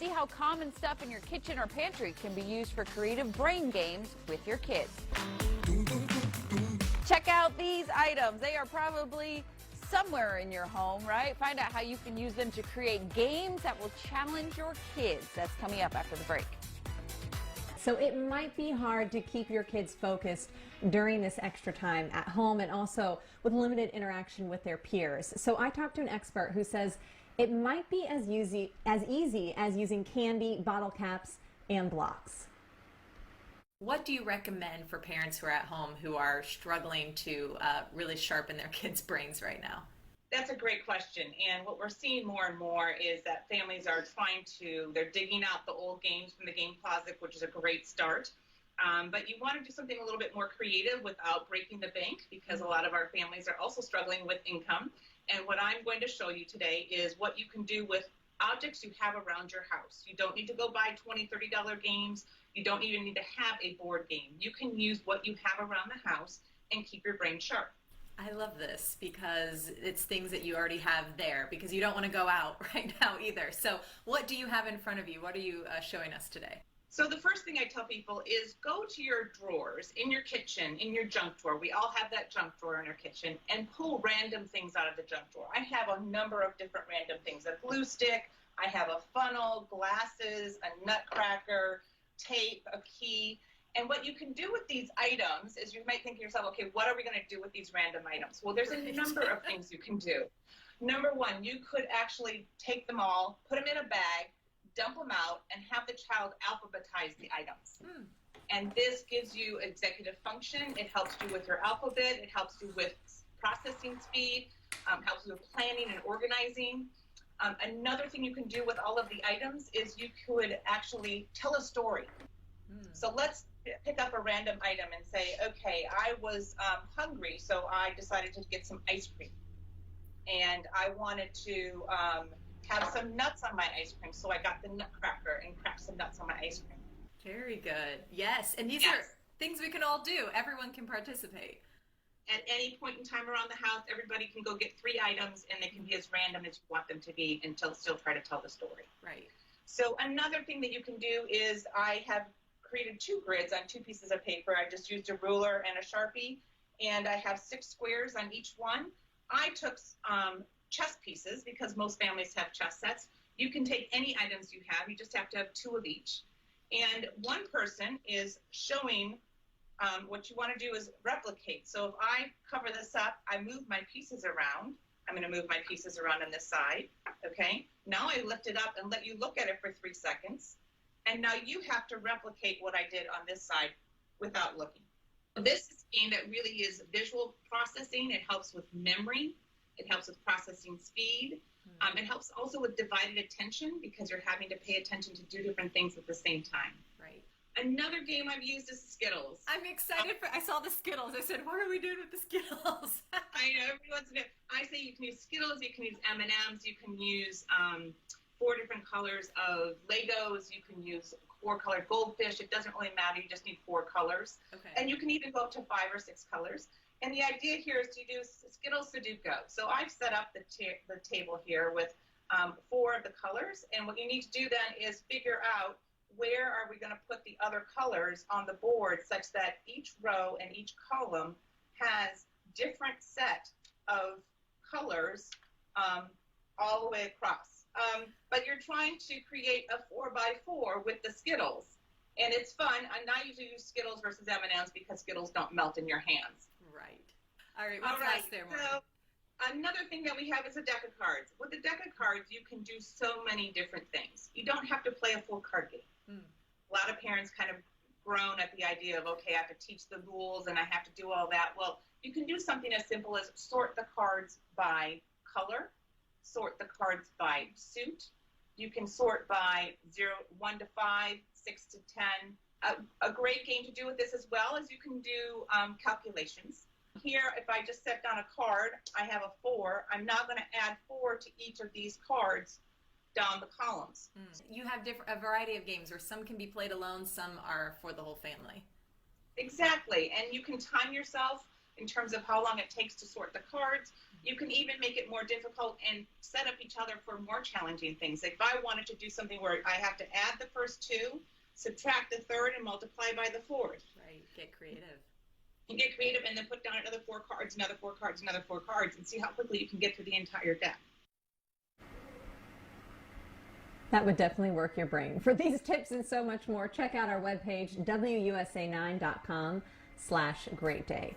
see how common stuff in your kitchen or pantry can be used for creative brain games with your kids. Check out these items. They are probably somewhere in your home, right? Find out how you can use them to create games that will challenge your kids. That's coming up after the break. So it might be hard to keep your kids focused during this extra time at home and also with limited interaction with their peers. So I talked to an expert who says it might be as easy as using candy, bottle caps, and blocks. What do you recommend for parents who are at home who are struggling to really sharpen their kids' brains right now? That's a great question. And what we're seeing more and more is that families are they're digging out the old games from the game closet, which is a great start. But you want to do something a little bit more creative without breaking the bank, because a lot of our families are also struggling with income. And what I'm going to show you today is what you can do with objects you have around your house. You don't need to go buy $20, $30 games. You don't even need to have a board game. You can use what you have around the house and keep your brain sharp. I love this because it's things that you already have there, because you don't want to go out right now either. So what do you have in front of you? What are you showing us today? So the first thing I tell people is go to your drawers in your kitchen, in your junk drawer. We all have that junk drawer in our kitchen, and pull random things out of the junk drawer. I have a number of different random things. A glue stick, I have a funnel, glasses, a nutcracker, tape, a key. And what you can do with these items is you might think to yourself, okay, what are we going to do with these random items? Well, there's a number of things you can do. Number one, you could actually take them all, put them in a bag, dump them out, and have the child alphabetize the items. And this gives you executive function. It helps you with your alphabet. It helps you with processing speed, helps you with planning and organizing. Another thing you can do with all of the items is you could actually tell a story. So let's pick up a random item and say, okay, I was hungry, so I decided to get some ice cream. And I wanted to have some nuts on my ice cream, so I got the nutcracker and cracked some nuts on my ice cream. Very good. Yes, and these are things we can all do. Everyone can participate. At any point in time around the house, everybody can go get 3 items, and they can be as random as you want them to be until still try to tell the story. Right. So another thing that you can do is I have created 2 grids on 2 pieces of paper. I just used a ruler and a Sharpie, and I have 6 squares on each one. I took chess pieces because most families have chess sets. You can take any items you have. You just have to have 2 of each. And one person is showing what you want to do is replicate. So if I cover this up, I move my pieces around. I'm going to move my pieces around on this side. Okay. Now I lift it up and let you look at it for 3 seconds. And now you have to replicate what I did on this side without looking. This is a game that really is visual processing. It helps with memory. It helps with processing speed. It helps also with divided attention because you're having to pay attention to 2 different things at the same time. Right. Another game I've used is Skittles. I'm excited I saw the Skittles. I said, what are we doing with the Skittles? I know, everyone's new. I say you can use Skittles, you can use M&Ms, you can use 4 different colors of Legos, you can use 4-colored goldfish. It doesn't really matter, you just need 4 colors. Okay. And you can even go up to 5 or 6 colors. And the idea here is to do Skittles Sudoku. So I've set up the table here with 4 of the colors. And what you need to do then is figure out where are we going to put the other colors on the board such that each row and each column has different set of colors all the way across. But you're trying to create a 4x4 with the Skittles. And it's fun. I usually use Skittles versus M&Ms because Skittles don't melt in your hands. Right. All right. What's else there, Maureen? So another thing that we have is a deck of cards. With a deck of cards, you can do so many different things. You don't have to play a full card game. A lot of parents kind of groan at the idea of, okay, I have to teach the rules and I have to do all that. Well, you can do something as simple as sort the cards by color, sort the cards by suit. You can sort by 1 to 5, 6 to 10. A great game to do with this as well is you can do calculations. Here, if I just set down a card, I have a 4. I'm now going to add 4 to each of these cards down the columns. You have a variety of games where some can be played alone, some are for the whole family. Exactly, and you can time yourself in terms of how long it takes to sort the cards. You can even make it more difficult and set up each other for more challenging things. Like if I wanted to do something where I have to add the first two, subtract the third, and multiply by the fourth. Right, get creative. And get creative, and then put down another 4 cards, another 4 cards, another 4 cards, and see how quickly you can get through the entire deck. That would definitely work your brain. For these tips and so much more, check out our webpage, WUSA9.com/greatday.